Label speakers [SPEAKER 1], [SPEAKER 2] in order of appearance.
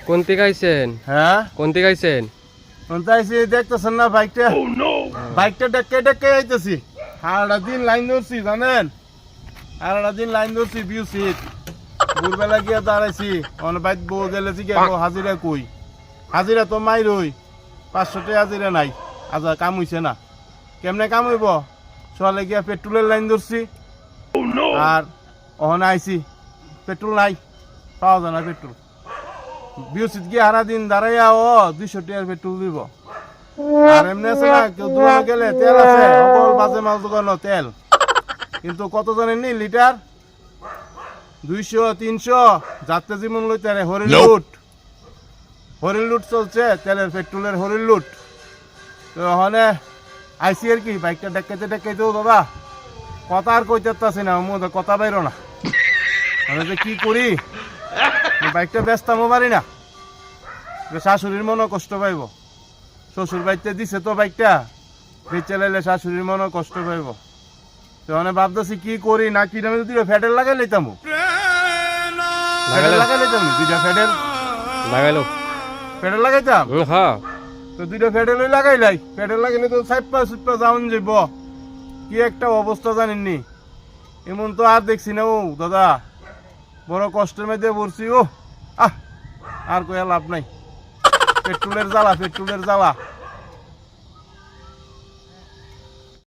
[SPEAKER 1] কোনতে গাইছেন?
[SPEAKER 2] হ্যাঁ
[SPEAKER 1] কোনতে গাইছেন?
[SPEAKER 2] কোনতে আইছি দেখতেছেন না বাইকটা? বাইকটা ডেকে ডেকে আইতেছি। সারাটা দিন লাইন ধরছি জানেন, সারাটা দিন লাইন ধরছি বিউ সিট। ভোরবেলা গিয়া দাঁড়াইছি, অনেক বাইক বউ গেলে জিজ্ঞাসা হাজিরা কই? হাজিরা তো মাইর হই 500 টাকা হাজিরা নাই, আজ কাম হইছে না। কেমনে কাম হইব? সকালে গিয়া পেট্রোলের লাইন ধরছি আর ওখানে আইছি পেট্রোল নাই, পাওয়া যায় না পেট্রোল। বিউসিত গিয়ে সারা দিন দাঁড়াইয়া 200 টাকার পেট্রোল দিব। আর এমনি আছে না, কেউ দোকানে গেলে তেল আছে, সকল বাজে মাল দোকানো তেল, কিন্তু কত জানেন নি লিটার? 200 300 যাতে যেমন লইতে পারে। হরিণ লুট চলছে, তেলের পেট্রোলের হরিণ লুট। তো ওখানে আইসি আর কি, বাইকটা ডেকাইতে ডেকাইতেও দাদা কথা আর কইতে পারতাছি না, মধ্যে কথা বাইরো না। আমি যে কি করি, বাইকটা ব্যস্তামও পারি না, শাশুড়ির মনও কষ্ট পাইব। শ্বশুর বাড়িতে দিছে তো বাইকটা, বেচে লাইলে শাশুড়ির মনও কষ্ট পাইব। তো মানে ভাবতেছি কি করি না কি, আমি দুটো ফ্যাডেল লাগাই লইতাম, ফ্যাডেল লাগাই লইতাম, দুইটা ফ্যাডেল
[SPEAKER 1] লাগাইলো।
[SPEAKER 2] ফ্যাডেল লাগাইতাম।
[SPEAKER 1] হ্যাঁ,
[SPEAKER 2] তো দুইটা ফ্যাডেল লাগাইলাই, ফ্যাডেল লাগাইলে তো সাইপা সুপা যাওন যাইব। কি একটা অবস্থা জানেননি, এমন তো আর দেখছি না। ও দাদা বড় কষ্টের মধ্যে পড়ছি। ও আর কয়া লাভ নাই, পেট্রোলের জ্বালা, পেট্রোলের জ্বালা।